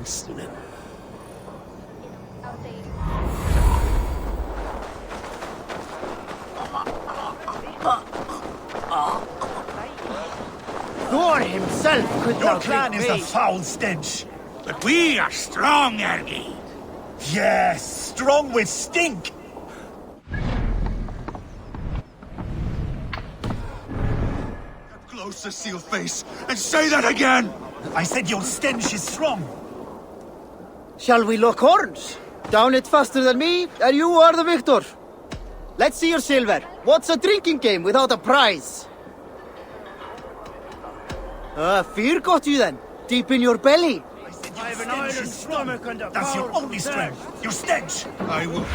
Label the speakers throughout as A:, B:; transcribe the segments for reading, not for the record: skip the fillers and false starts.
A: Slim.
B: Thor himself could
C: Your
B: not
C: clan is a
B: repay.
C: foul stench.
D: But we are strong, Ergi.
C: Yes, strong with stink.
D: Get closer, seal face, and say that again!
C: I said your stench is strong.
B: Shall we lock horns? Down it faster than me, and you are the victor. Let's see your silver. What's a drinking game without a prize? Fear got you then, deep in your belly.
C: I have an iron stomach and a That's your only strength. Your stench.
D: I will...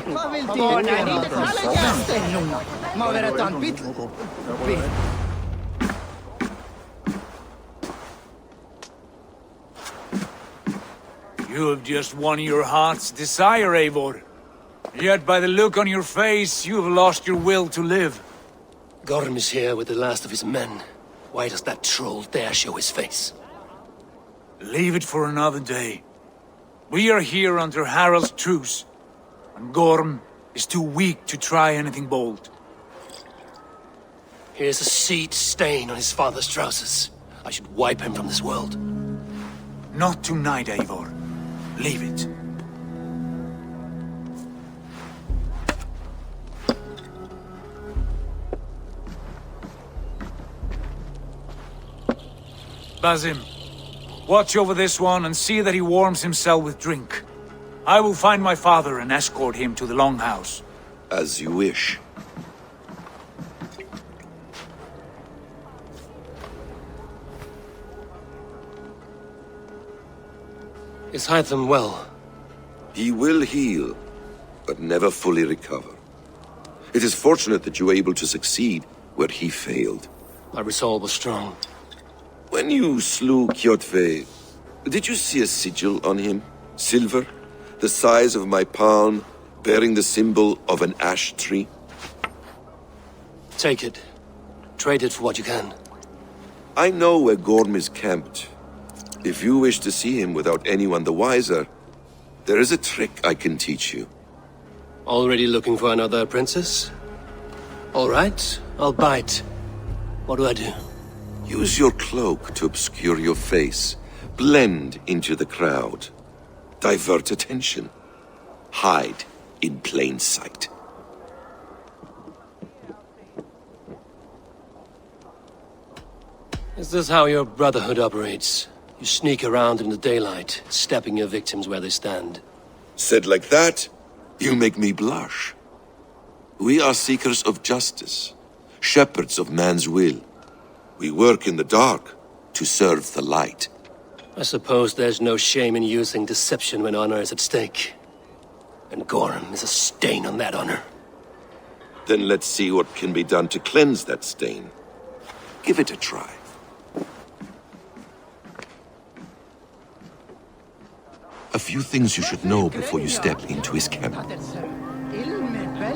B: Hvað vildi ég gera? Tala gæstir núna. Má vera dannbíll.
E: You have just won your heart's desire, Eivor. Yet by the look on your face, you have lost your will to live.
A: Gorm is here with the last of his men. Why does that troll dare show his face?
E: Leave it for another day. We are here under Harald's truce, and Gorm is too weak to try anything bold.
A: Here's a seed stain on his father's trousers. I should wipe him from this world.
E: Not tonight, Eivor. Leave it. Basim, watch over this one and see that he warms himself with drink. I will find my father and escort him to the Longhouse.
D: As you wish.
A: Is Hytham well?
F: He will heal, but never fully recover. It is fortunate that you were able to succeed where he failed.
A: My resolve was strong.
F: When you slew Kjotve, did you see a sigil on him? Silver, the size of my palm, bearing the symbol of an ash tree?
A: Take it. Trade it for what you can.
F: I know where Gorm is camped. If you wish to see him without anyone the wiser, there is a trick I can teach you.
A: Already looking for another princess? All right, I'll bite. What do I do?
F: Use your cloak to obscure your face. Blend into the crowd. Divert attention. Hide in plain sight.
A: Is this how your Brotherhood operates? You sneak around in the daylight, stabbing your victims where they stand.
F: Said like that, you make me blush. We are seekers of justice, shepherds of man's will. We work in the dark to serve the light.
A: I suppose there's no shame in using deception when honor is at stake. And Gorm is a stain on that honor.
F: Then let's see what can be done to cleanse that stain. Give it a try. A few things you should know before you step into his camp.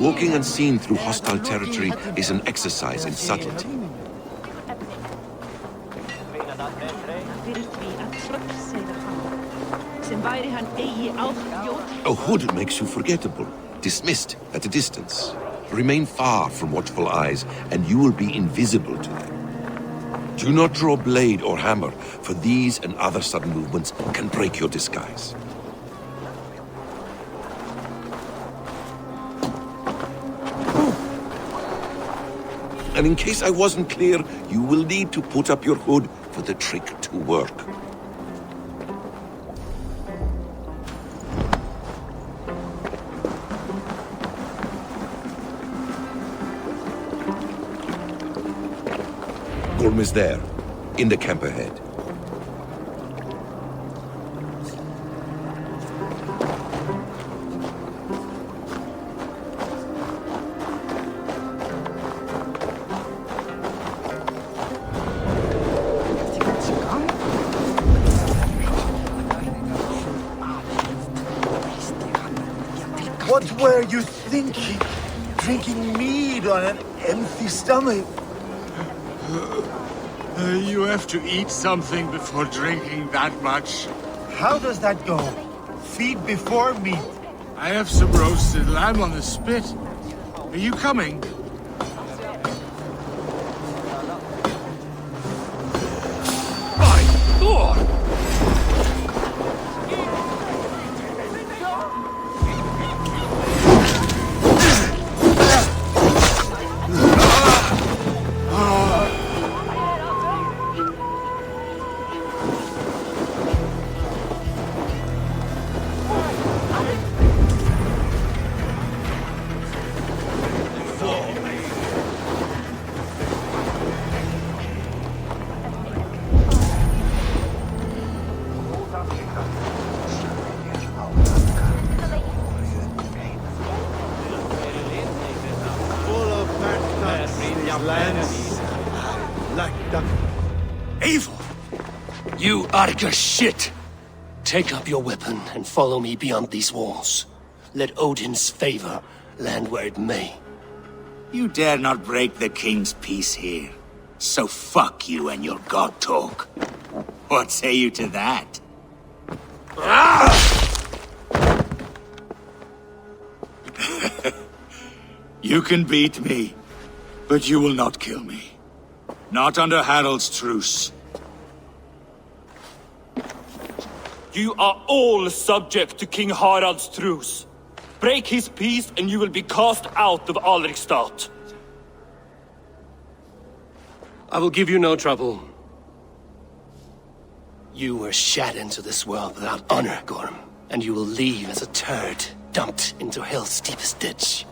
F: Walking unseen through hostile territory is an exercise in subtlety. A hood makes you forgettable, dismissed at a distance. Remain far from watchful eyes, and you will be invisible to them. Do not draw blade or hammer, for these and other sudden movements can break your disguise. And in case I wasn't clear, you will need to put up your hood for the trick to work. Gorm is there, in the camp ahead.
C: What were you thinking? Drinking mead on an empty stomach?
D: You have to eat something before drinking that much.
C: How does that go? Feed before meat.
D: I have some roasted lamb on the spit. Are you coming?
A: My lord! Evil! You Arga shit! Take up your weapon and follow me beyond these walls. Let Odin's favor land where it may.
C: You dare not break the king's peace here. So fuck you and your god talk. What say you to that? You can beat me, but you will not kill me. Not under Harald's truce.
G: You are all subject to King Harald's truce. Break his peace and you will be cast out of Alrikstad.
A: I will give you no trouble. You were shat into this world without honor, Gorm, and you will leave as a turd dumped into hell's deepest ditch.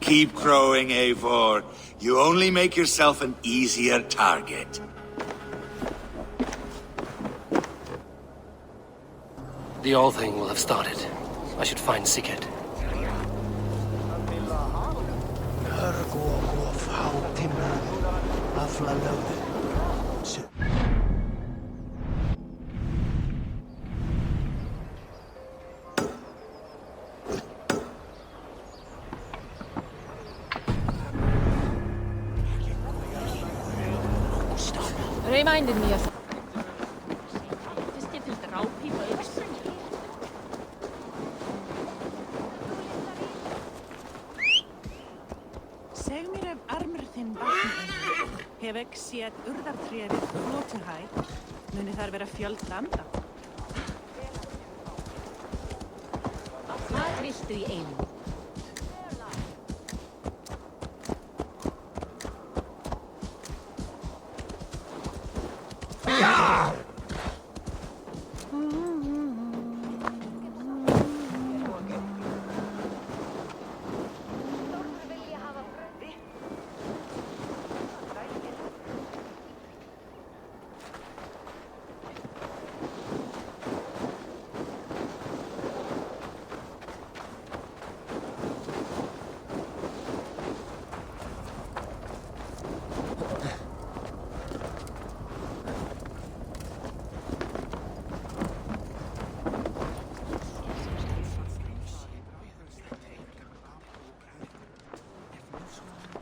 C: Keep crowing, Eivor. You only make yourself an easier target.
A: The All Thing will have started. I should find Sigurd.
H: Reminded me of...
I: Seg mér ef armur þinn batnar. Hef ekki séð urðartréð við Flótuhæð. Muni þar vera fjöld landa.
H: Hvað viltu í einu?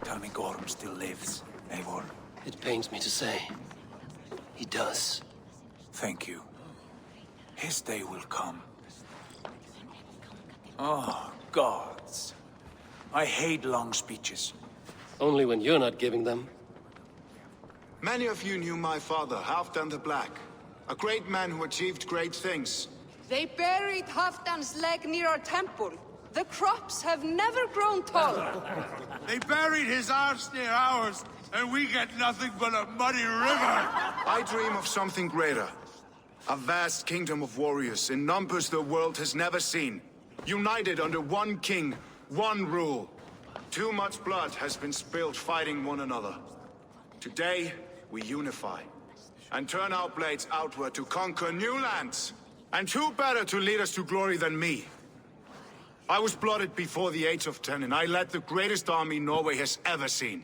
E: Tell me Gorm still lives, Eivor.
A: It pains me to say. He does.
E: Thank you. His day will come. Oh, gods. I hate long speeches.
A: Only when you're not giving them.
J: Many of you knew my father, Halfdan the Black. A great man who achieved great things.
K: They buried Halfdan's leg near our temple. The crops have never grown taller.
D: They buried his arse near ours, and we get nothing but a muddy river.
J: I dream of something greater. A vast kingdom of warriors in numbers the world has never seen. United under one king, one rule. Too much blood has been spilled fighting one another. Today, we unify. And turn our blades outward to conquer new lands. And who better to lead us to glory than me? I was blooded before the age of 10, and I led the greatest army Norway has ever seen.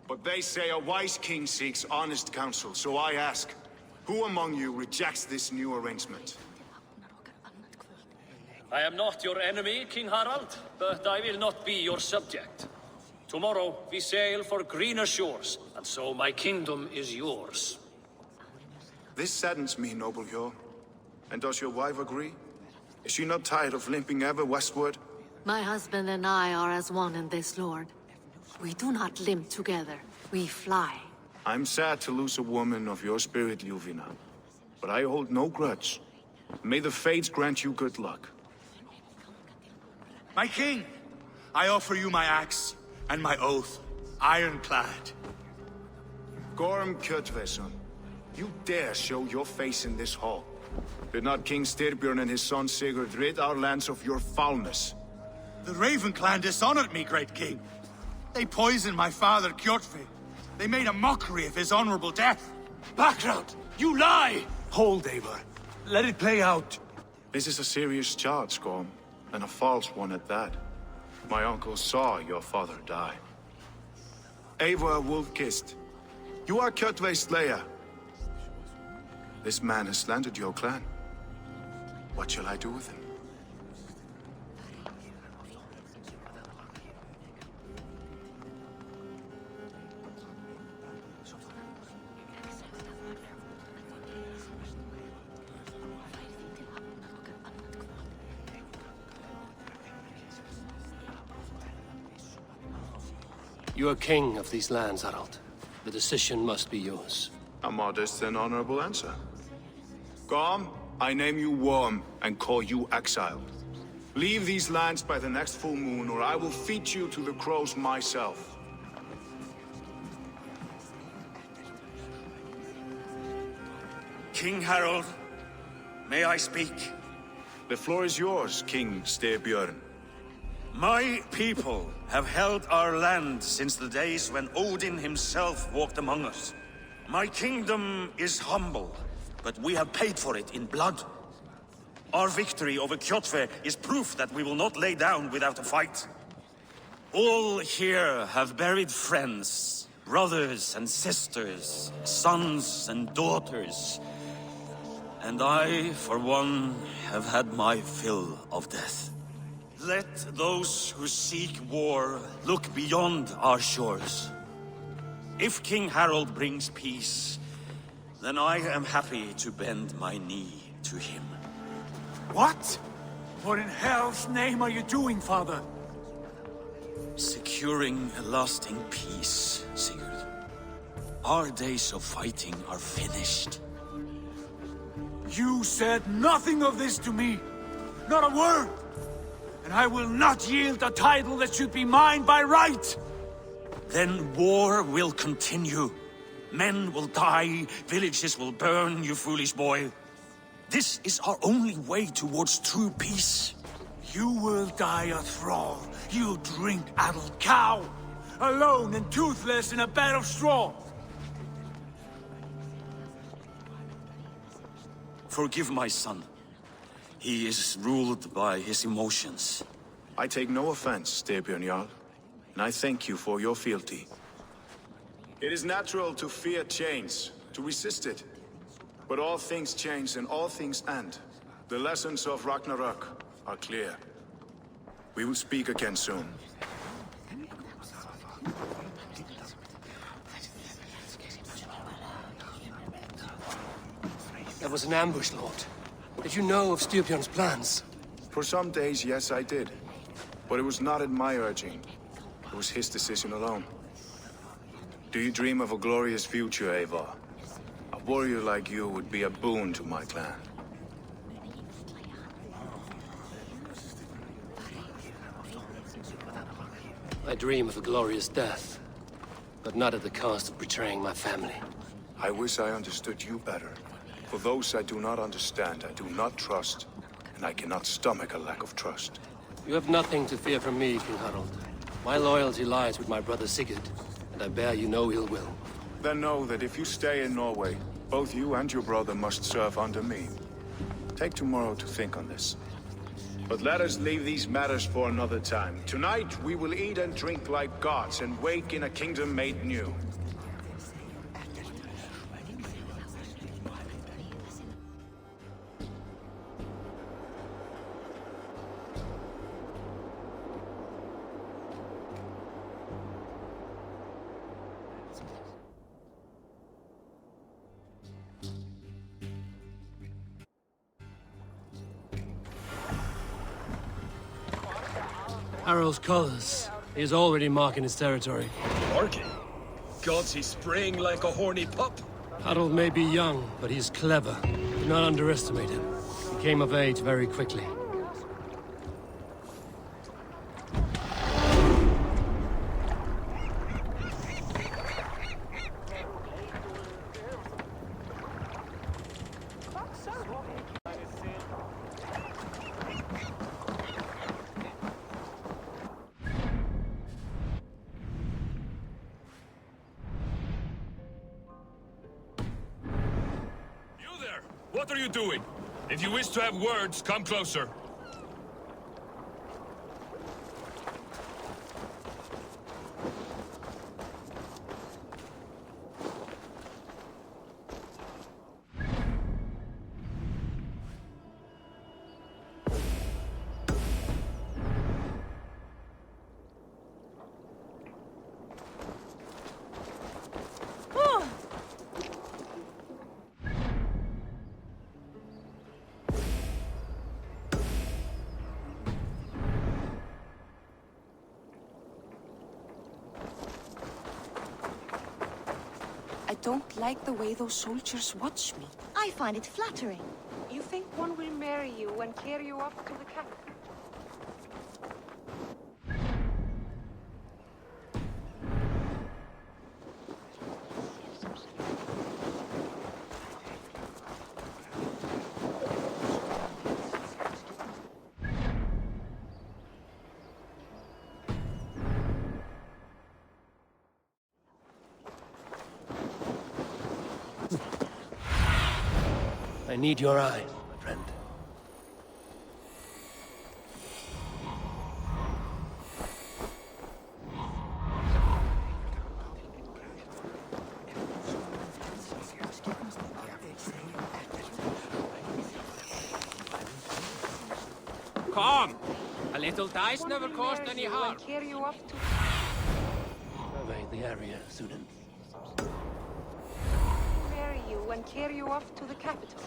J: But they say a wise king seeks honest counsel, so I ask, who among you rejects this new arrangement?
L: I am not your enemy, King Harald, but I will not be your subject. Tomorrow we sail for greener shores, and so my kingdom is yours.
J: This saddens me, noble Jarl. And does your wife agree? Is she not tired of limping ever westward?
M: My husband and I are as one in this, Lord. We do not limp together. We fly.
J: I'm sad to lose a woman of your spirit, Ljuvina. But I hold no grudge. May the fates grant you good luck.
D: My king, I offer you my axe and my oath, ironclad.
J: Gorm Kjötveson, you dare show your face in this hall. Did not King Styrbjörn and his son Sigurd rid our lands of your foulness?
D: The Raven clan dishonored me, great king. They poisoned my father, Kjotve. They made a mockery of his honorable death.
A: Background! You lie!
E: Hold, Eivor. Let it play out.
J: This is a serious charge, Gorm, and a false one at that. My uncle saw your father die. Eivor Wolf-Kissed, you are Kjotve's slayer. This man has slandered your clan. What shall I do with him?
A: You are king of these lands, Harald. The decision must be yours.
J: A modest and honorable answer. Gorm, I name you Worm and call you exiled. Leave these lands by the next full moon, or I will feed you to the crows myself.
C: King Harald, may I speak?
J: The floor is yours, King Styrbjörn.
C: My people have held our land since the days when Odin himself walked among us. My kingdom is humble, but we have paid for it in blood. Our victory over Kjotve is proof that we will not lay down without a fight. All here have buried friends, brothers and sisters, sons and daughters. And I, for one, have had my fill of death. Let those who seek war look beyond our shores. If King Harald brings peace, then I am happy to bend my knee to him.
E: What? What in hell's name are you doing, father?
C: Securing a lasting peace, Sigurd. Our days of fighting are finished.
E: You said nothing of this to me. Not a word. And I will not yield a title that should be mine by right.
C: Then war will continue. Men will die, villages will burn, you foolish boy. This is our only way towards true peace.
E: You will die a thrall. You drink-addled cow. Alone and toothless in a bed of straw.
C: Forgive my son. He is ruled by his emotions.
J: I take no offense, Styrbjörn Jarl, and I thank you for your fealty. It is natural to fear change, to resist it. But all things change and all things end. The lessons of Ragnarok are clear. We will speak again soon.
A: That was an ambush, Lord. Did you know of Styrbjörn's plans?
J: For some days, yes, I did. But it was not at my urging. It was his decision alone. Do you dream of a glorious future, Eivor? A warrior like you would be a boon to my clan.
A: I dream of a glorious death, but not at the cost of betraying my family.
J: I wish I understood you better. For those I do not understand, I do not trust, and I cannot stomach a lack of trust.
A: You have nothing to fear from me, King Harald. My loyalty lies with my brother Sigurd, and I bear you no ill will.
J: Then know that if you stay in Norway, both you and your brother must serve under me. Take tomorrow to think on this. But let us leave these matters for another time. Tonight, we will eat and drink like gods and wake in a kingdom made new.
A: Harald's colors. He is already marking his territory.
N: Marking? Gods, he's spraying like a horny pup.
A: Harold may be young, but he's clever. Do not underestimate him. He came of age very quickly.
N: What are you doing? If you wish to have words, come closer.
K: I don't like the way those soldiers watch me.
O: I find it flattering.
K: You think one will marry you and carry you off to the capital?
A: I need your eye, my friend.
P: Come! A little dice never caused any harm.
K: Carry you off to...
A: Survey the area, student.
K: Marry you and carry you off to the capital.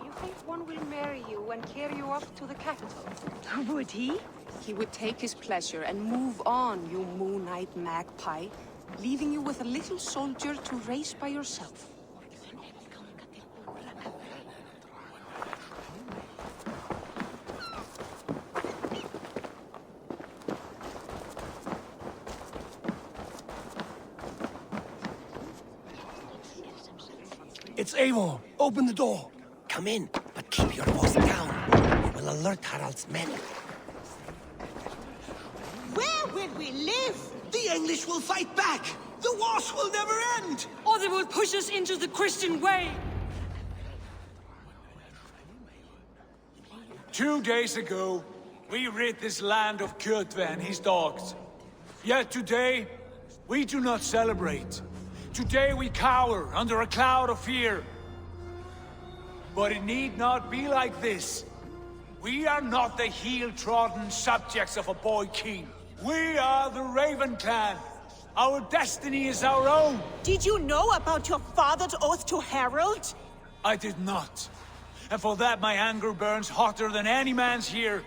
K: You think one will marry you and carry you off to the capital?
O: Would he?
K: He would take his pleasure and move on, you moon-eyed magpie, leaving you with a little soldier to race by yourself.
A: It's Eivor. Open the door. Come in, but keep your voice down. It will alert Harald's men.
O: Where will we live?
Q: The English will fight back! The wars will never end!
H: Or they will push us into the Christian way!
E: 2 days ago, we rid this land of Kjotve and his dogs. Yet today, we do not celebrate. Today we cower under a cloud of fear. But it need not be like this. We are not the heel-trodden subjects of a boy king. We are the Raven clan. Our destiny is our own.
O: Did you know about your father's oath to Harold?
E: I did not. And for that my anger burns hotter than any man's here.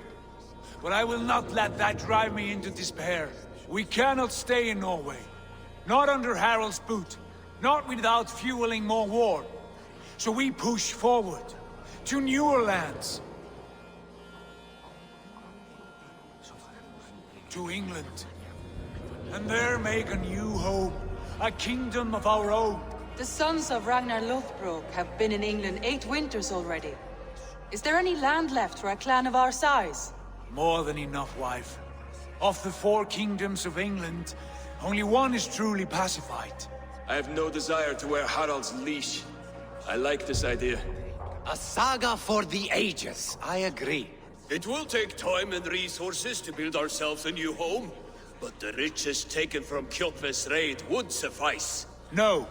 E: But I will not let that drive me into despair. We cannot stay in Norway. Not under Harald's boot. Not without fueling more war. So we push forward. To newer lands. To England. And there make a new home. A kingdom of our own.
H: The sons of Ragnar Lothbrok have been in England 8 winters already. Is there any land left for a clan of our size?
E: More than enough, wife. Of the 4 kingdoms of England, only one is truly pacified.
N: I have no desire to wear Harald's leash. I like this idea.
Q: A saga for the ages, I agree.
G: It will take time and resources to build ourselves a new home, but the riches taken from Kjotve's raid would suffice.
E: No.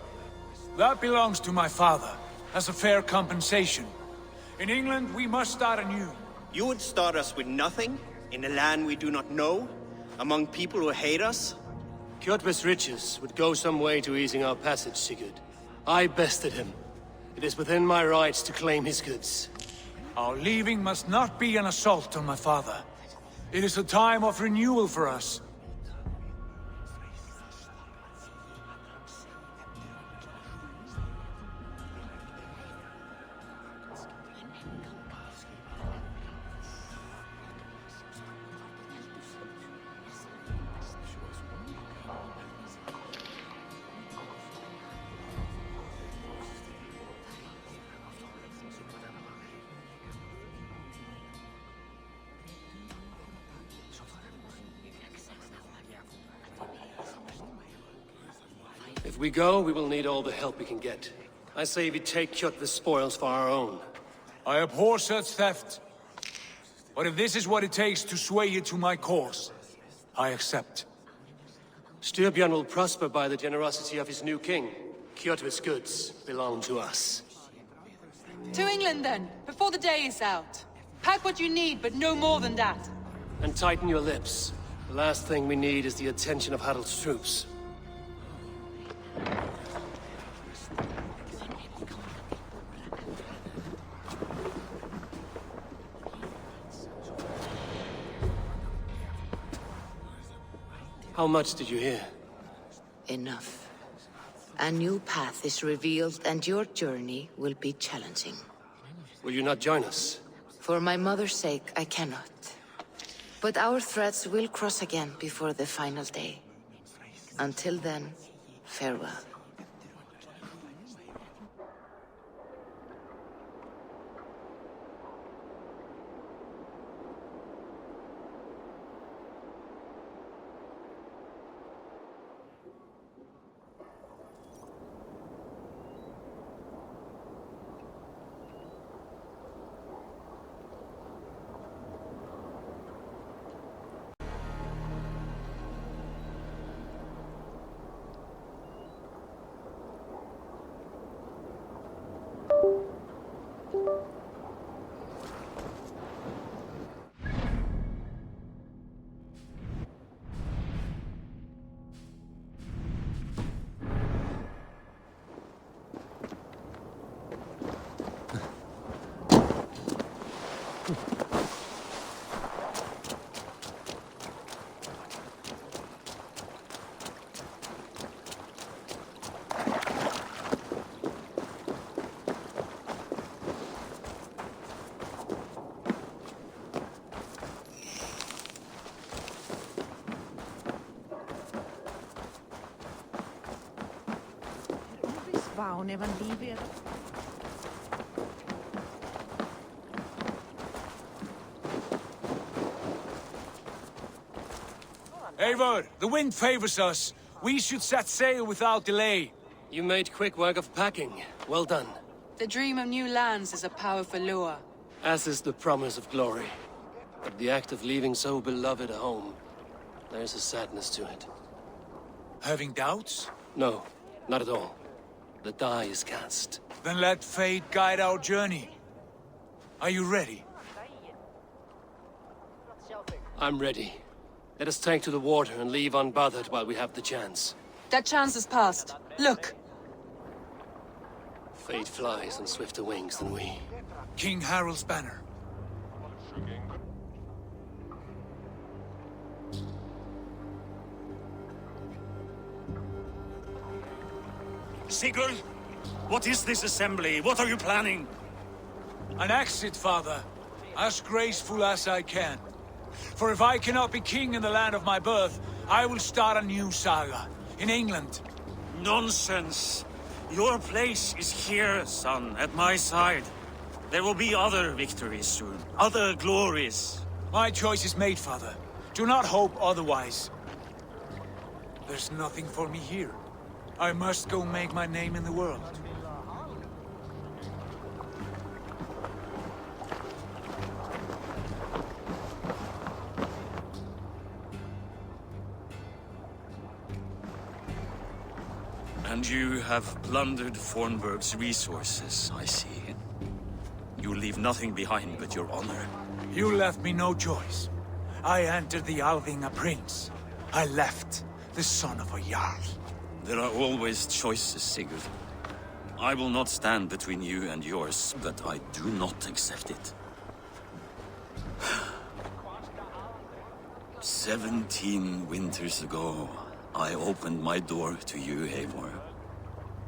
E: That belongs to my father, as a fair compensation. In England, we must start anew.
B: You would start us with nothing? In a land we do not know? Among people who hate us?
A: Kjotve's riches would go some way to easing our passage, Sigurd. I bested him. It is within my rights to claim his goods.
E: Our leaving must not be an assault on my father. It is a time of renewal for us.
A: If we go, we will need all the help we can get. I say we take Kjotve's spoils for our own.
E: I abhor such theft. But if this is what it takes to sway you to my cause, I accept.
A: Styrbjörn will prosper by the generosity of his new king. Kjotve's goods belong to us.
H: To England, then, before the day is out. Pack what you need, but no more than that.
A: And tighten your lips. The last thing we need is the attention of Harald's troops. How much did you hear?
R: Enough. A new path is revealed, and your journey will be challenging.
A: Will you not join us?
R: For my mother's sake, I cannot. But our threads will cross again before the final day. Until then, farewell.
E: Eivor, the wind favors us. We should set sail without delay.
A: You made quick work of packing. Well done.
H: The dream of new lands is a powerful lure.
A: As is the promise of glory. But the act of leaving so beloved a home, there's a sadness to it.
E: Having doubts?
A: No, not at all. The die is cast.
E: Then let fate guide our journey. Are you ready?
A: I'm ready. Let us take to the water and leave unbothered while we have the chance.
H: That chance is past. Look!
A: Fate flies on swifter wings than we.
E: King Harald's banner.
C: Sigurd! What is this assembly? What are you planning?
E: An exit, father. As graceful as I can. For if I cannot be king in the land of my birth, I will start a new saga. In England.
C: Nonsense! Your place is here, son, at my side. There will be other victories soon. Other glories.
E: My choice is made, father. Do not hope otherwise. There's nothing for me here. I must go make my name in the world.
C: And you have plundered Fornburg's resources, I see. You leave nothing behind but your honor.
E: You left me no choice. I entered the Alving a prince. I left the son of a Jarl.
C: There are always choices, Sigurd. I will not stand between you and yours, but I do not accept it. 17 winters ago, I opened my door to you, Eivor.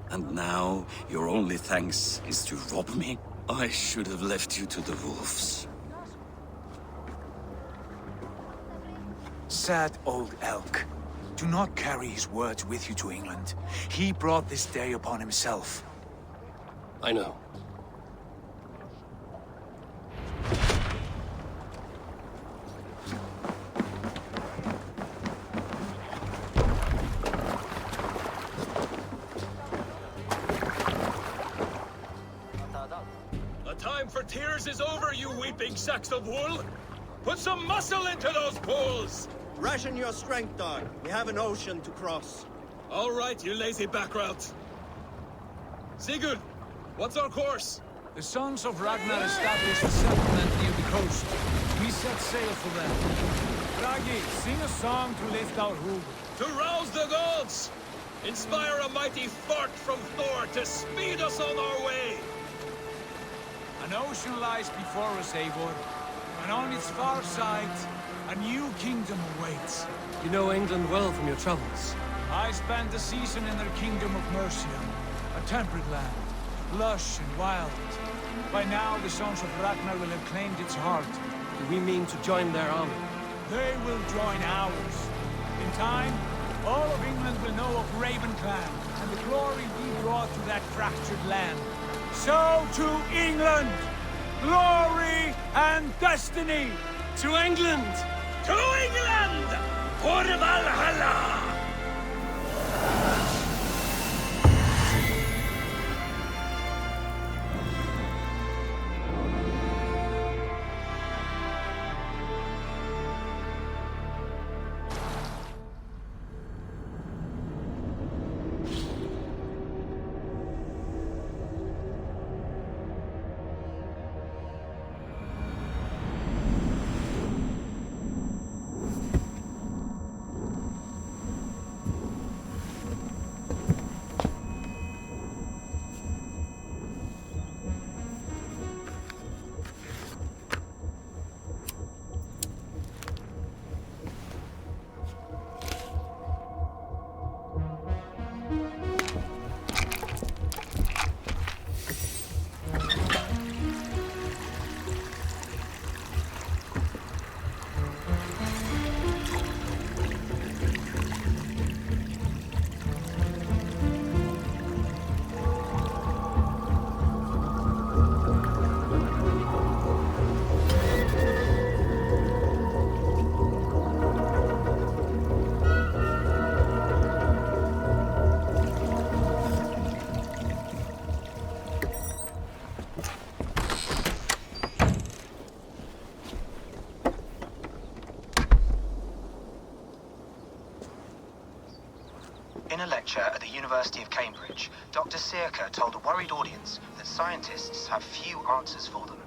C: And now, your only thanks is to rob me? I should have left you to the wolves.
E: Sad old elk. Do not carry his words with you to England. He brought this day upon himself.
A: I know.
N: The time for tears is over, you weeping sacks of wool! Put some muscle into those bulls!
B: Ration your strength, dog. We have an ocean to cross.
N: All right, you lazy backrout. Sigurd, what's our course?
E: The sons of Ragnar established a settlement near the coast. We set sail for them. Bragi, sing a song to lift our hood.
N: To rouse the gods! Inspire a mighty fart from Thor to speed us on our way!
E: An ocean lies before us, Eivor, and on its far side, a new kingdom awaits.
A: You know England well from your travels.
E: I spent a season in their kingdom of Mercia, a temperate land, lush and wild. By now, the sons of Ragnar will have claimed its heart.
A: Do we mean to join their army?
E: They will join ours. In time, all of England will know of Raven Clan, and the glory we brought to that fractured land. So to England! Glory and destiny!
A: To England!
N: To England! For Valhalla!
S: In a lecture at the University of Cambridge, Dr. Sirka told a worried audience that scientists have few answers for them.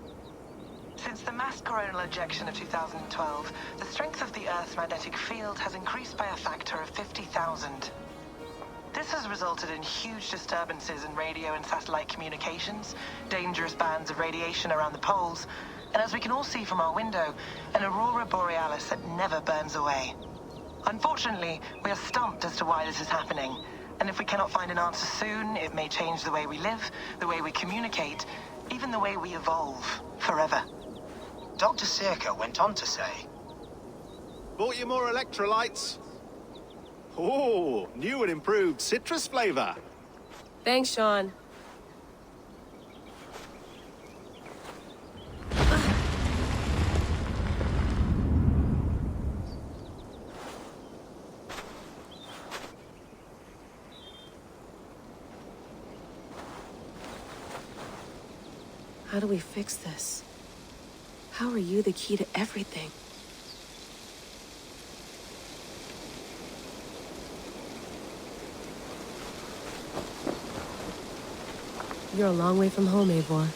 T: Since the mass coronal ejection of 2012, the strength of the Earth's magnetic field has increased by a factor of 50,000. This has resulted in huge disturbances in radio and satellite communications, dangerous bands of radiation around the poles, and as we can all see from our window, an aurora borealis that never burns away. Unfortunately, we are stumped as to why this is happening, and if we cannot find an answer soon, it may change the way we live, the way we communicate, even the way we evolve, forever.
S: Dr. Sirka went on to say,
B: Bought you more electrolytes? Oh, new and improved citrus flavor.
U: Thanks, Sean. How do we fix this? How are you the key to everything? You're a long way from home, Eivor.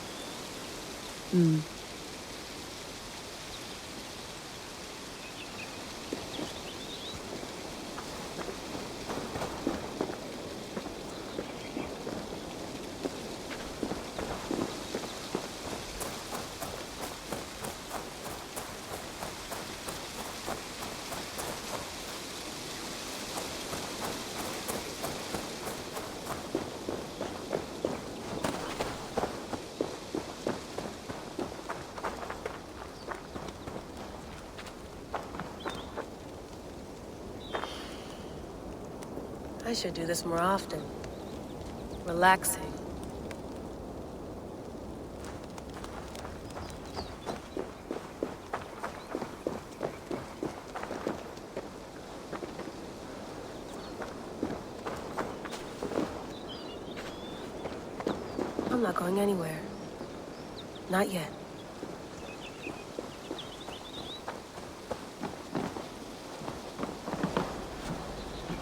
U: I should do this more often. Relaxing. I'm not going anywhere. Not yet.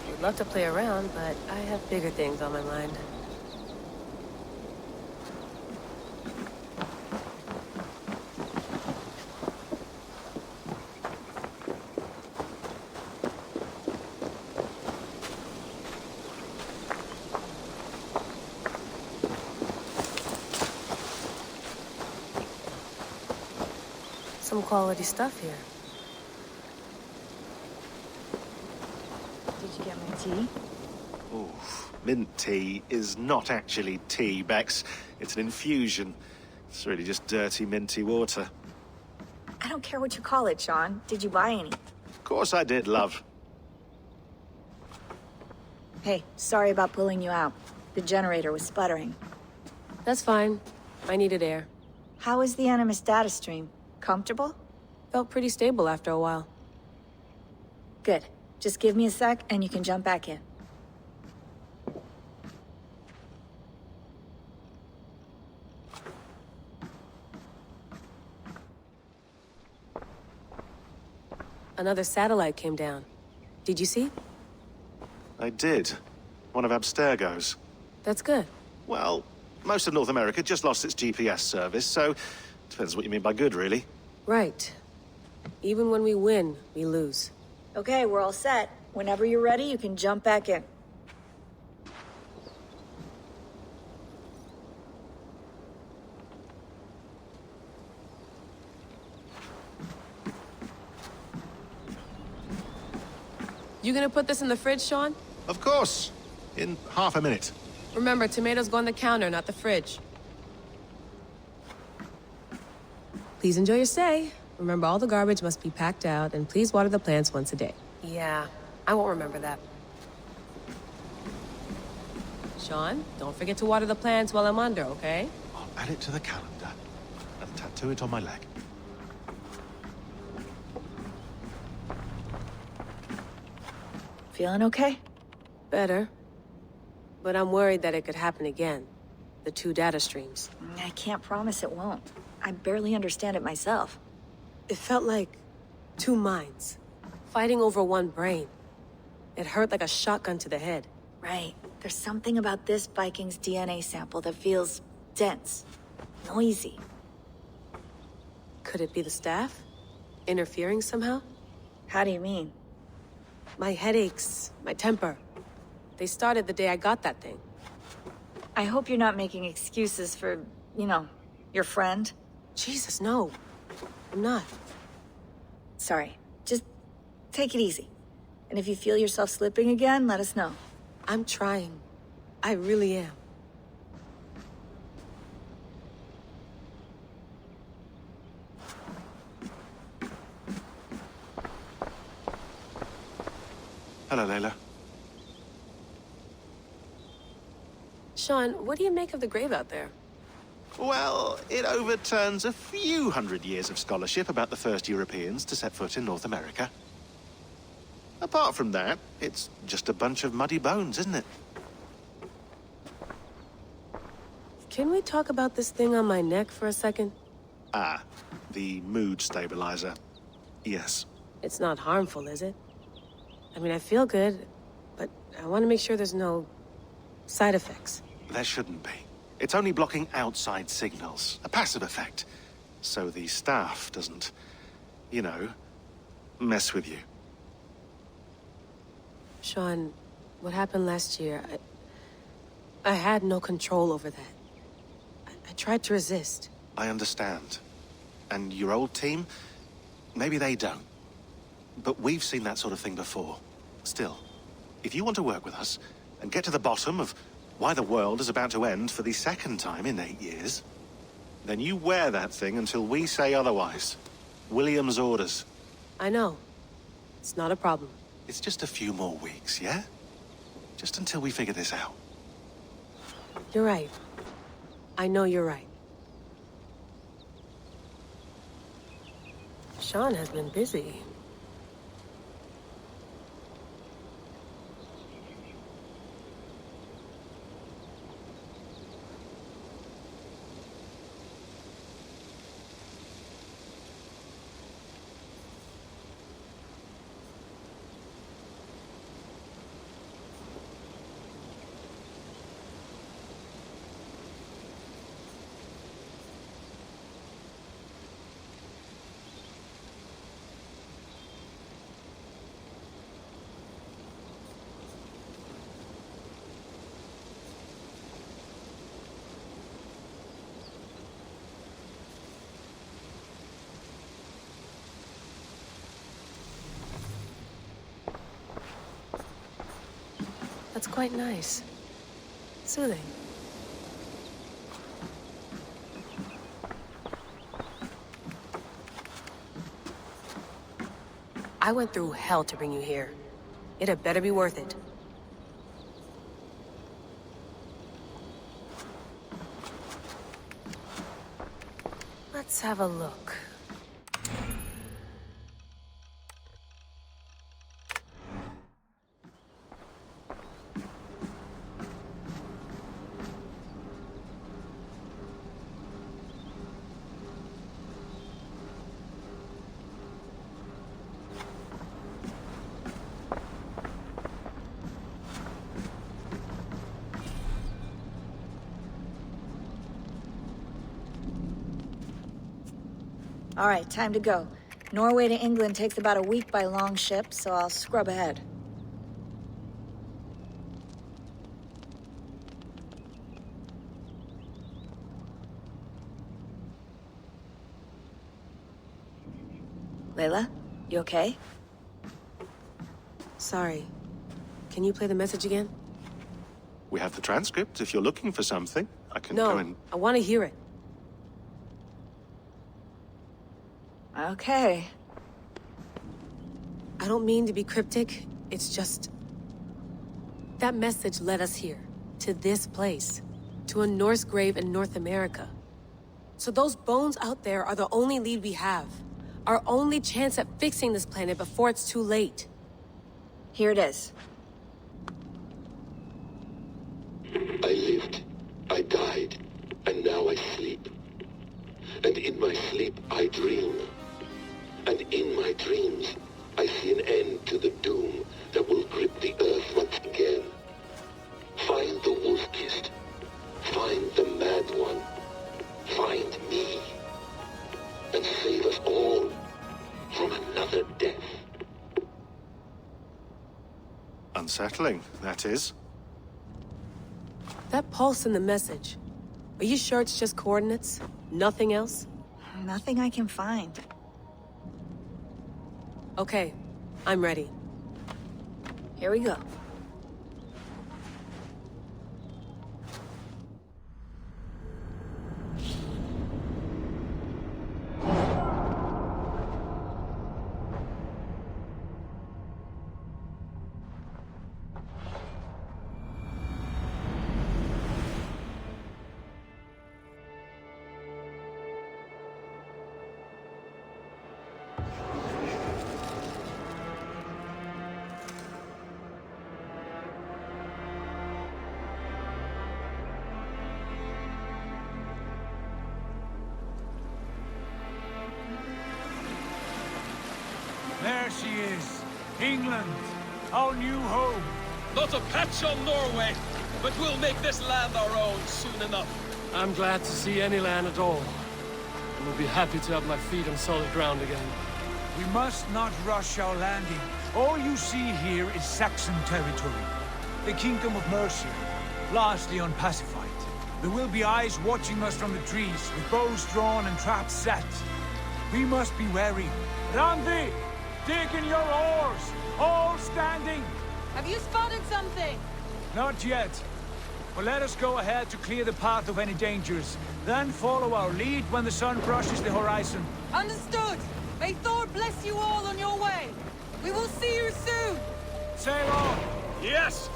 U: I'd love to play around, but I have bigger things on my mind. Some quality stuff here.
F: Did you get my tea?
V: Oof. Mint tea is not actually tea, Bex. It's an infusion. It's really just dirty, minty water.
F: I don't care what you call it, Sean. Did you buy any?
V: Of course I did, love.
F: Hey, sorry about pulling you out. The generator was sputtering.
U: That's fine. I needed air.
F: How is the Animus data stream? Comfortable?
U: Felt pretty stable after a while.
F: Good. Just give me a sec and you can jump back in.
U: Another satellite came down. Did you see?
V: I did. One of Abstergo's.
U: That's good.
V: Well, most of North America just lost its GPS service, so depends what you mean by good, really.
U: Right. Even when we win, we lose.
F: Okay, we're all set. Whenever you're ready, you can jump back in.
U: You gonna put this in the fridge, Sean?
V: Of course. In half a minute.
U: Remember, tomatoes go on the counter, not the fridge. Please enjoy your stay. Remember, all the garbage must be packed out, and please water the plants once a day. Yeah, I won't remember that. Sean, don't forget to water the plants while I'm under, okay?
V: I'll add it to the calendar and tattoo it on my leg.
F: Feeling okay?
U: Better. But I'm worried that it could happen again. The two data streams.
F: I can't promise it won't. I barely understand it myself.
U: It felt like two minds, fighting over one brain. It hurt like a shotgun to the head.
F: Right. There's something about this Viking's DNA sample that feels dense, noisy.
U: Could it be the staff? Interfering somehow?
F: How do you mean?
U: My headaches, my temper. They started the day I got that thing.
F: I hope you're not making excuses for, you know, your friend.
U: Jesus, no. I'm not.
F: Sorry. Just take it easy. And if you feel yourself slipping again, let us know.
U: I'm trying. I really am.
V: Hello, Layla.
U: Sean, what do you make of the grave out there?
V: Well, it overturns a few hundred years of scholarship about the first Europeans to set foot in North America. Apart from that, it's just a bunch of muddy bones, isn't it?
U: Can we talk about this thing on my neck for a second?
V: Ah, the mood stabilizer. Yes.
U: It's not harmful, is it? I mean, I feel good, but I want to make sure there's no side effects.
V: There shouldn't be. It's only blocking outside signals, a passive effect. So the staff doesn't, you know, mess with you.
U: Sean, what happened last year, I had no control over that. I tried to resist.
V: I understand. And your old team, maybe they don't. But we've seen that sort of thing before. Still, if you want to work with us and get to the bottom of why the world is about to end for the second time in 8 years, then you wear that thing until we say otherwise. William's orders.
U: I know. It's not a problem.
V: It's just a few more weeks, yeah? Just until we figure this out.
U: You're right. I know you're right. Sean has been busy. That's quite nice. Soothing. I went through hell to bring you here. It had better be worth it. Let's have a look.
F: All right, time to go. Norway to England takes about a week by long ship, so I'll scrub ahead. Layla, you okay?
U: Sorry. Can you play the message again?
V: We have the transcript. If you're looking for something, I can go and...
U: I want to hear it.
F: Okay.
U: I don't mean to be cryptic. It's just... that message led us here. To this place. To a Norse grave in North America. So those bones out there are the only lead we have. Our only chance at fixing this planet before it's too late.
F: Here it is.
I: I lived, I died, and now I sleep. And in my sleep I dream. And in my dreams, I see an end to the doom that will grip the earth once again. Find the wolf-kissed. Find the mad one. Find me. And save us all from another death.
V: Unsettling, that is.
U: That pulse in the message. Are you sure it's just coordinates? Nothing else?
F: Nothing I can find.
U: Okay, I'm ready.
F: Here we go.
E: There she is. England. Our new home.
N: Not a patch on Norway, but we'll make this land our own soon enough.
A: I'm glad to see any land at all. And will be happy to have my feet on solid ground again.
E: We must not rush our landing. All you see here is Saxon territory. The Kingdom of Mercia, largely unpacified. There will be eyes watching us from the trees, with bows drawn and traps set. We must be wary. Randi! Dig in your oars! All standing!
H: Have you spotted something?
E: Not yet. But let us go ahead to clear the path of any dangers. Then follow our lead when the sun brushes the horizon.
H: Understood! May Thor bless you all on your way! We will see you soon!
E: Sail on!
N: Yes!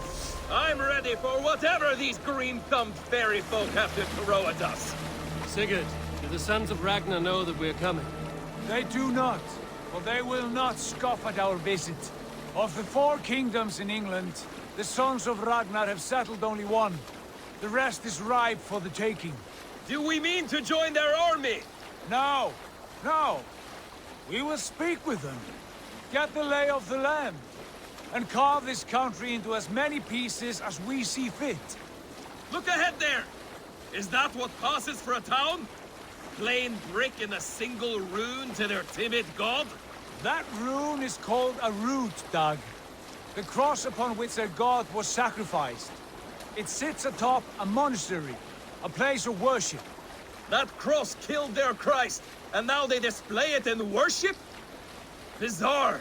N: I'm ready for whatever these green-thumbed fairy folk have to throw at us.
A: Sigurd, do the sons of Ragnar know that we're coming?
E: They do not, for they will not scoff at our visit. Of the 4 kingdoms in England, the sons of Ragnar have settled only one. The rest is ripe for the taking.
N: Do we mean to join their army?
E: No, no. We will speak with them, get the lay of the land, and carve this country into as many pieces as we see fit.
N: Look ahead there! Is that what passes for a town? Plain brick in a single rune to their timid god?
E: That rune is called a root, Dag. The cross upon which their god was sacrificed. It sits atop a monastery, a place of worship.
N: That cross killed their Christ, and now they display it in worship? Bizarre.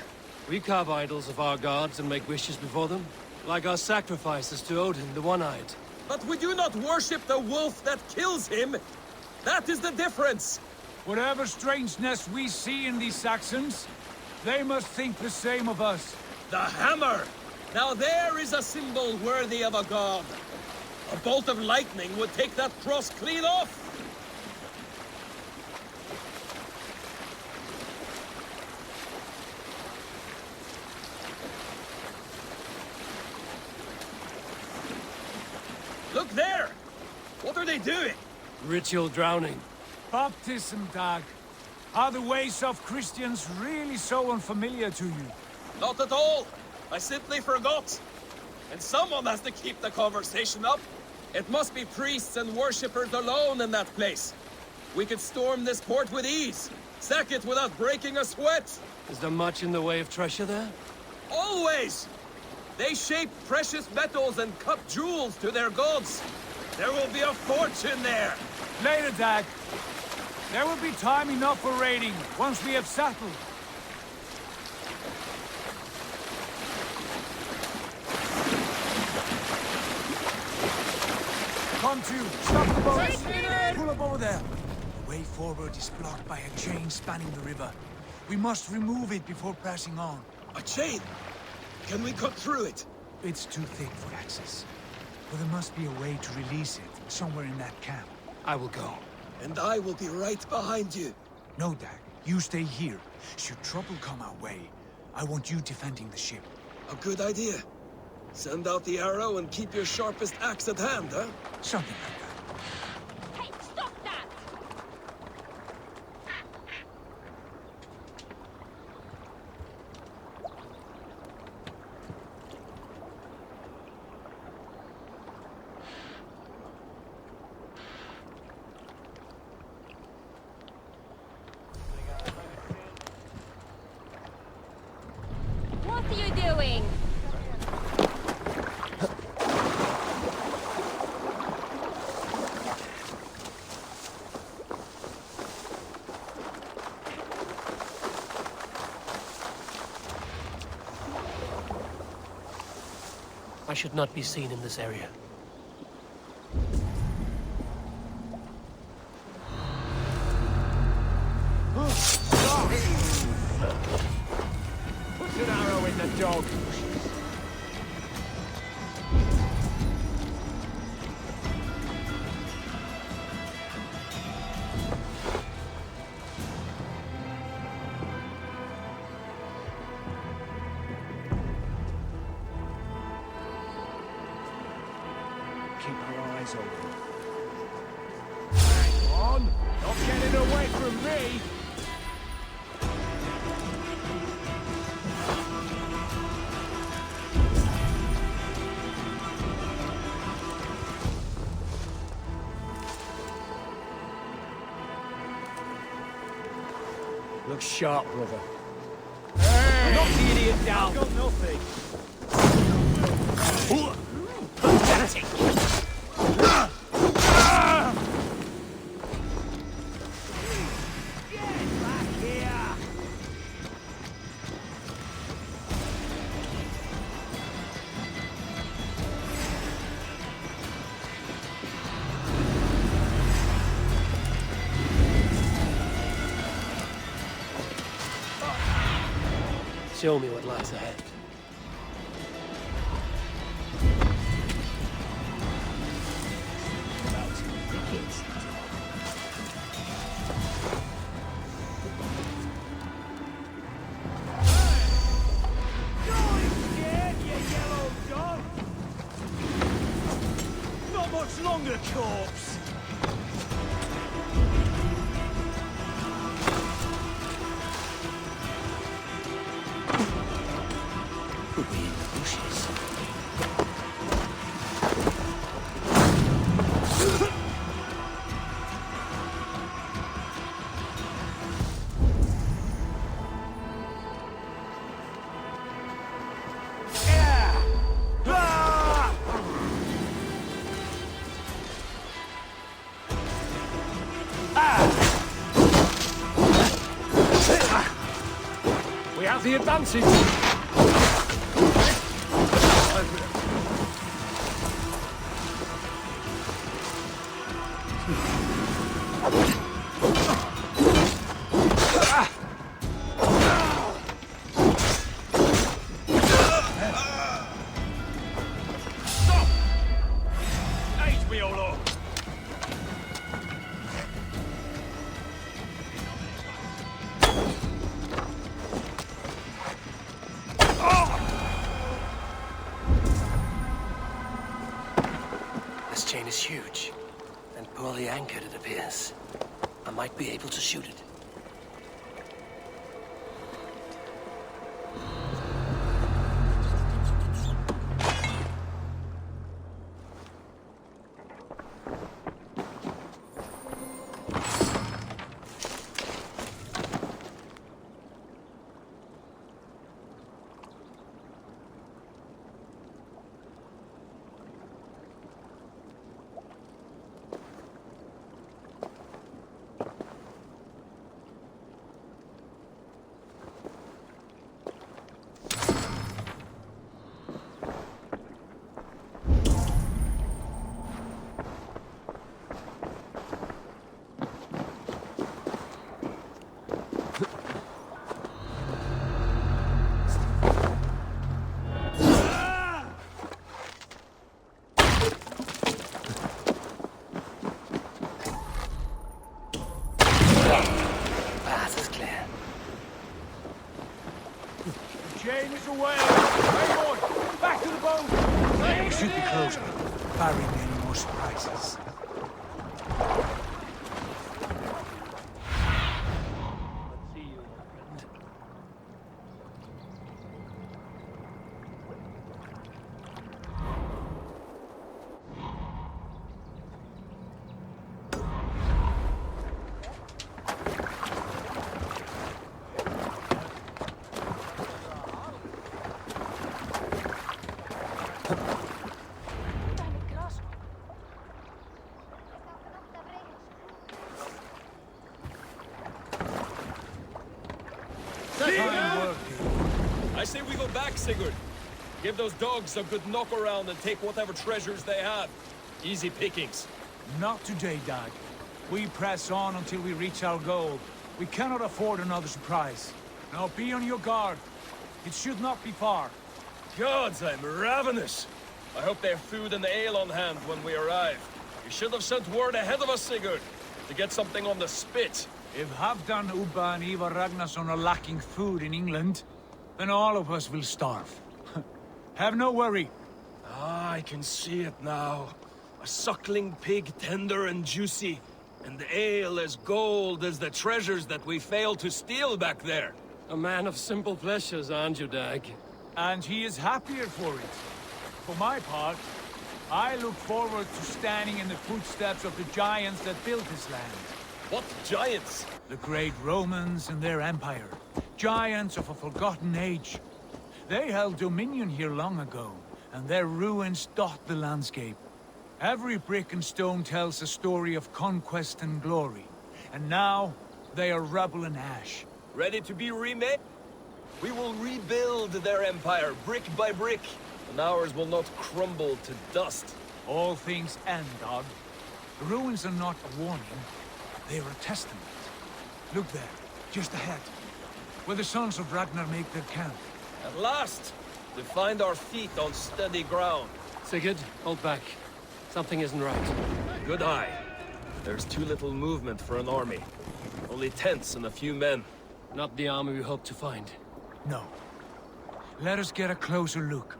A: We carve idols of our gods and make wishes before them, like our sacrifices to Odin, the One-Eyed.
N: But we do not worship the wolf that kills him. That is the difference.
E: Whatever strangeness we see in these Saxons, they must think the same of us.
N: The hammer! Now there is a symbol worthy of a god. A bolt of lightning would take that cross clean off. Look there! What are they doing?
A: Ritual drowning.
E: Baptism, Dag. Are the ways of Christians really so unfamiliar to you?
N: Not at all. I simply forgot. And someone has to keep the conversation up. It must be priests and worshippers alone in that place. We could storm this port with ease. Sack it without breaking a sweat.
A: Is there much in the way of treasure there?
N: Always! They shape precious metals and cut jewels to their gods. There will be a fortune there.
E: Later, Dag. There will be time enough for raiding, once we have settled. Come to, stop the boat! Pull up over there. The way forward is blocked by a chain spanning the river. We must remove it before passing on.
N: A chain? Can we cut through it?
E: It's too thick for access. But there must be a way to release it, somewhere in that camp.
A: I will go.
N: And I will be right behind you.
E: No, Dag. You stay here. Should trouble come our way, I want you defending the ship.
N: A good idea. Send out the arrow and keep your sharpest axe at hand, huh?
E: Something like that.
L: Hey, stop that! What are you doing?
A: I should not be seen in this area.
P: Put an arrow in the dog.
E: Keep our eyes open.
P: Hang on! Not getting away from me! Look sharp, brother. Hey! Knock the idiot down! I've got nothing! Pathetic! Get back here!
A: Show me what lies ahead.
E: corpse.
A: Could be in the bushes.
E: We have the advantage.
C: Stop! Aid me, O Lord.
A: This chain is huge, and poorly anchored, it appears. I might be able to shoot it. Path is clear.
E: Chain is away. Hey, boy, back to the boat. We should be closer, barring any more surprises.
N: I say we go back, Sigurd. Give those dogs a good knock around and take whatever treasures they have. Easy pickings.
E: Not today, Dag. We press on until we reach our goal. We cannot afford another surprise. Now be on your guard. It should not be far.
N: Gods, I'm ravenous. I hope they have food and ale on hand when we arrive. You should have sent word ahead of us, Sigurd, to get something on the spit.
E: If Halfdan, Ubba and Ivar Ragnarsson are lacking food in England, then all of us will starve. Have no worry.
N: Ah, I can see it now. A suckling pig, tender and juicy, and the ale as gold as the treasures that we failed to steal back there.
G: A man of simple pleasures, aren't you, Dag?
E: And he is happier for it. For my part, I look forward to standing in the footsteps of the giants that built this land.
N: What giants?
E: The great Romans and their empire. Giants of a forgotten age. They held dominion here long ago, and their ruins dot the landscape. Every brick and stone tells a story of conquest and glory. And now, they are rubble and ash.
N: Ready to be remade? We will rebuild their empire, brick by brick, and ours will not crumble to dust.
E: All things end, Dog. The ruins are not a warning. They are a testament. Look there, just ahead, where the sons of Ragnar make their camp.
N: At last, we find our feet on steady ground.
G: Sigurd, hold back. Something isn't right.
N: Good eye. There's too little movement for an army. Only tents and a few men.
G: Not the army we hoped to find.
E: No. Let us get a closer look.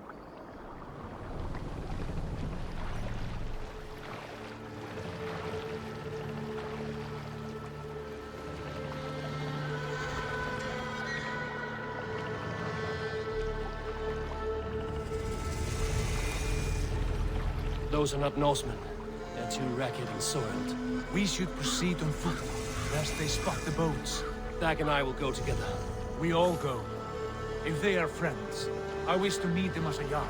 A: Those are not Norsemen. They're too ragged and soiled.
E: We should proceed on foot, lest they spot the boats.
A: Dag and I will go together.
E: We all go. If they are friends, I wish to meet them as a yard.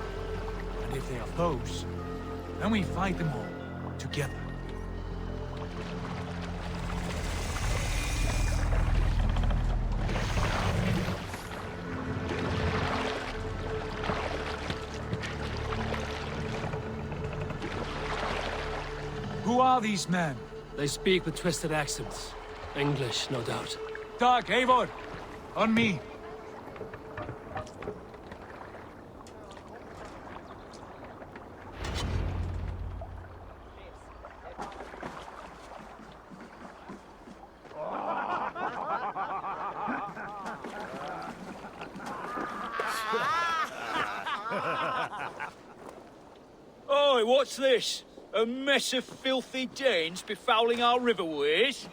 E: And if they are foes, then we fight them all, together. Who are these men?
A: They speak with twisted accents. English, no doubt.
E: Dag, Eivor! On me!
G: Oi, what's this? A mess of filthy Danes befouling our riverways?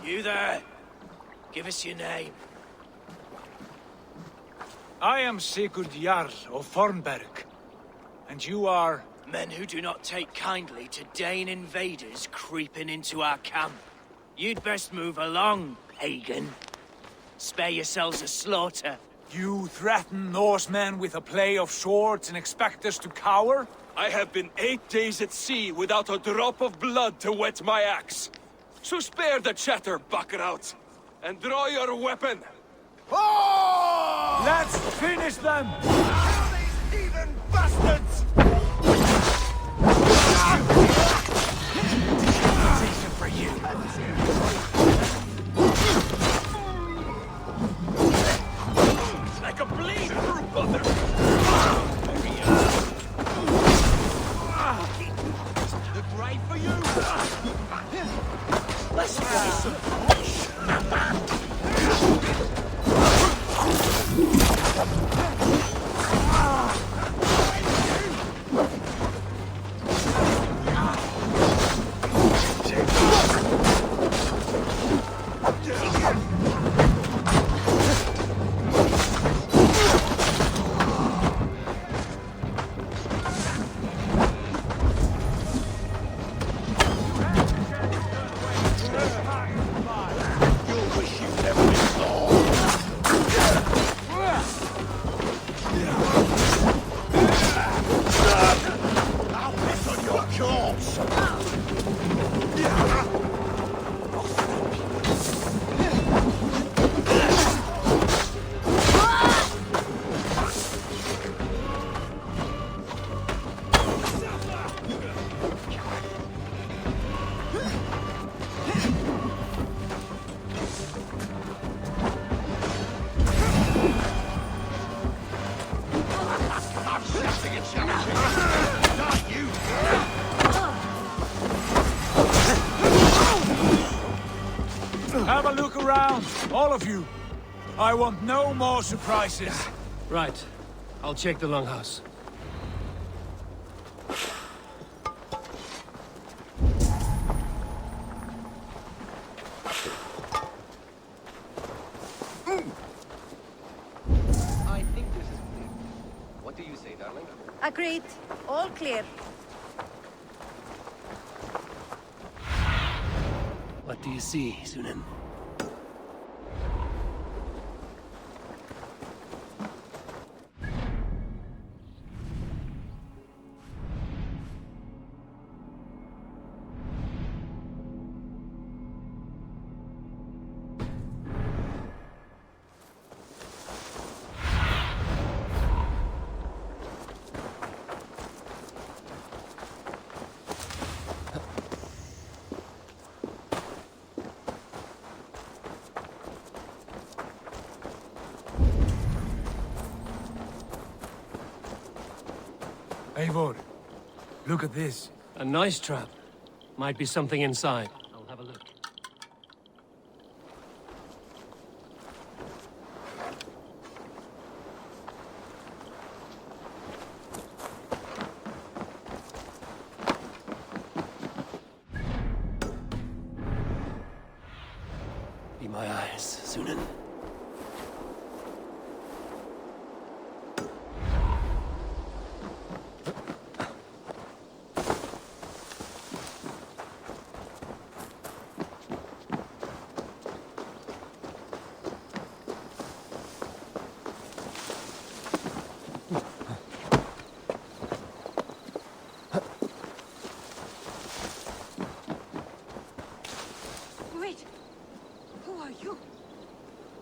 Q: You there. Give us your name.
E: I am Sigurd Jarl of Fornberg. And you are...
Q: Men who do not take kindly to Dane invaders creeping into our camp. You'd best move along, pagan. Spare yourselves a slaughter.
E: You threaten Norsemen with a play of swords and expect us to cower?
G: I have been 8 days at sea without a drop of blood to wet my axe. So spare the chatter, buckerouts, and draw your weapon.
E: Oh! Let's finish them!
Q: These heathen bastards! Decent for you.
G: Like a bleed through butter.
Q: The grave for you. Let's try some push.
E: Have a look around, all of you. I want no more surprises.
A: Right. I'll check the longhouse.
D: I think this is clear. What do you say, darling?
M: Agreed. All clear.
A: What do you see, Sunan?
E: Eivor, look at this.
A: A nice trap. Might be something inside. I'll have a look. Be my eyes, Sunan.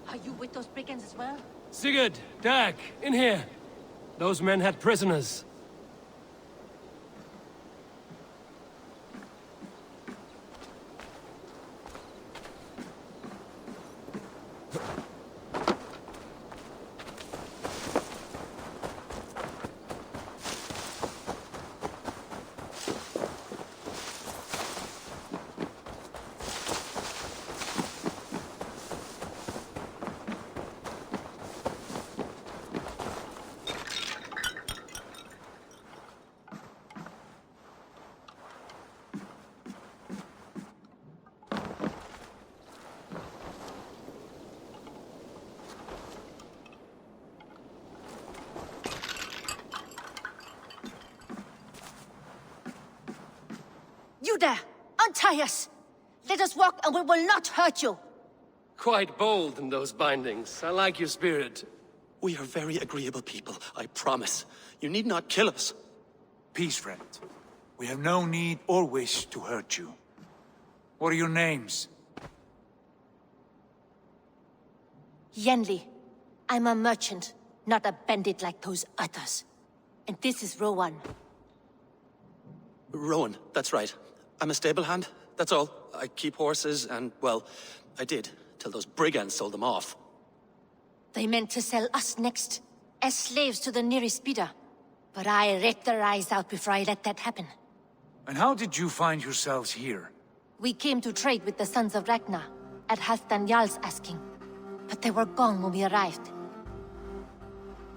L: Are you with those brigands as well?
A: Sigurd, Dag, in here. Those men had prisoners.
L: You there! Untie us! Let us walk and we will not hurt you!
A: Quite bold in those bindings. I like your spirit.
J: We are very agreeable people, I promise. You need not kill us.
E: Peace, friend. We have no need or wish to hurt you. What are your names?
L: Yenli. I'm a merchant, not a bandit like those others. And this is Rowan.
J: Rowan, that's right. I'm a stable hand, that's all. I keep horses and, well, I did, till those brigands sold them off.
L: They meant to sell us next, as slaves to the nearest bidder. But I ripped their eyes out before I let that happen.
E: And how did you find yourselves here?
L: We came to trade with the Sons of Ragnar, at Halfdan Jarl's asking. But they were gone when we arrived.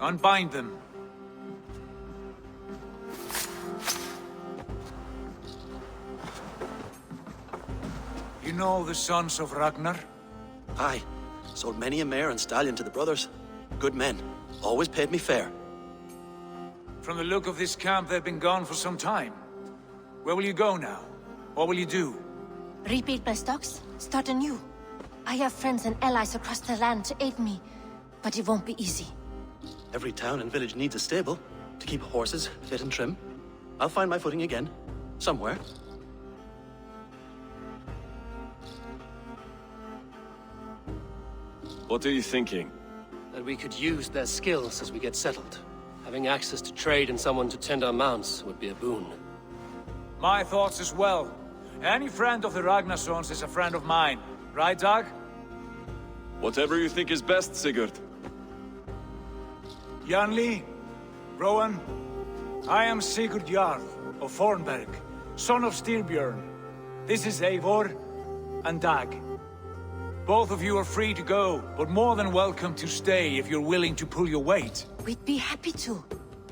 E: Unbind them. You know the Sons of Ragnar?
J: Aye. Sold many a mare and stallion to the brothers. Good men. Always paid me fair.
E: From the look of this camp, they've been gone for some time. Where will you go now? What will you do?
L: Rebuild my stocks, start anew. I have friends and allies across the land to aid me, but it won't be easy.
J: Every town and village needs a stable to keep horses fit and trim. I'll find my footing again. Somewhere.
K: What are you thinking?
A: That we could use their skills as we get settled. Having access to trade and someone to tend our mounts would be a boon.
E: My thoughts as well. Any friend of the Ragnarsons is a friend of mine. Right, Dag?
K: Whatever you think is best, Sigurd.
E: Janli, Rowan, I am Sigurd Jarl of Fornberg, son of Styrbjörn. This is Eivor and Dag. Both of you are free to go, but more than welcome to stay if you're willing to pull your weight.
L: We'd be happy to,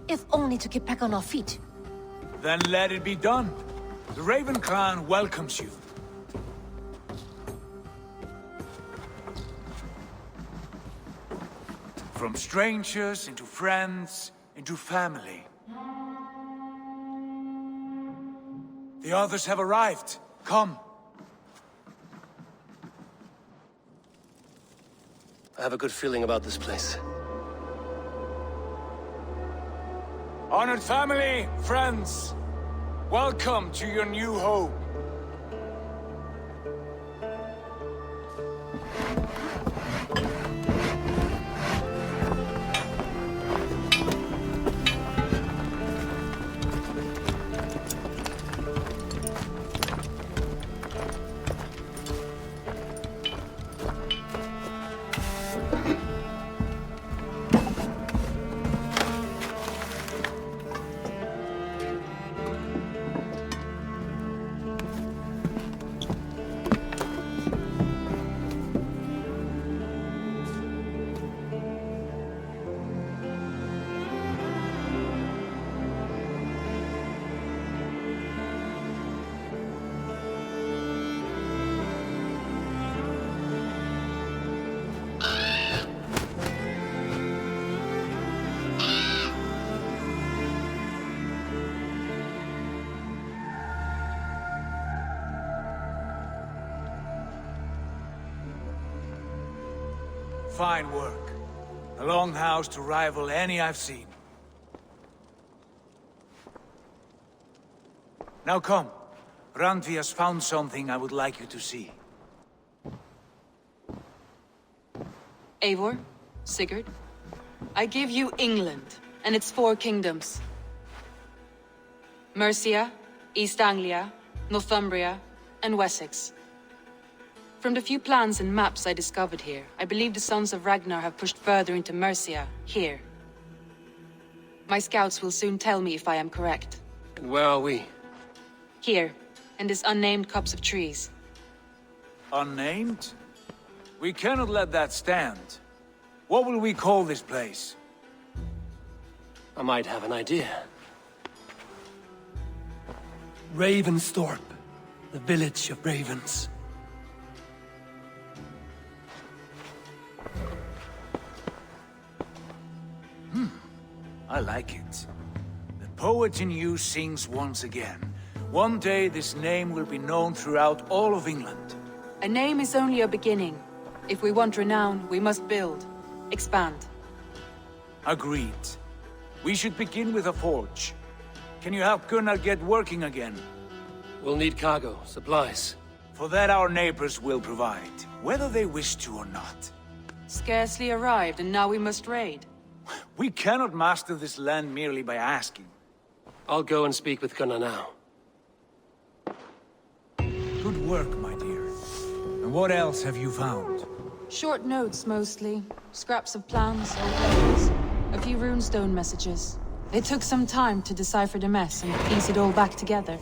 L: if only to get back on our feet.
E: Then let it be done. The Raven Clan welcomes you. From strangers into friends, into family. The others have arrived. Come.
A: I have a good feeling about this place.
E: Honored family, friends, welcome to your new home. Fine work. A longhouse to rival any I've seen. Now come. Randvi has found something I would like you to see.
H: Eivor, Sigurd, I give you England and its 4 kingdoms. Mercia, East Anglia, Northumbria, and Wessex. From the few plans and maps I discovered here, I believe the Sons of Ragnar have pushed further into Mercia, here. My scouts will soon tell me if I am correct.
A: And where are we?
H: Here, in this unnamed copse of trees.
E: Unnamed? We cannot let that stand. What will we call this place?
A: I might have an idea. Ravensthorpe, the village of ravens.
E: I like it. The poet in you sings once again. One day this name will be known throughout all of England.
H: A name is only a beginning. If we want renown, we must build. Expand.
E: Agreed. We should begin with a forge. Can you help Gunnar get working again?
A: We'll need cargo, supplies.
E: For that our neighbors will provide, whether they wish to or not.
H: Scarcely arrived, and now we must raid.
E: We cannot master this land merely by asking.
A: I'll go and speak with Gunnar now.
E: Good work, my dear. And what else have you found?
H: Short notes, mostly. Scraps of plans, old letters. A few runestone messages. It took some time to decipher the mess and piece it all back together.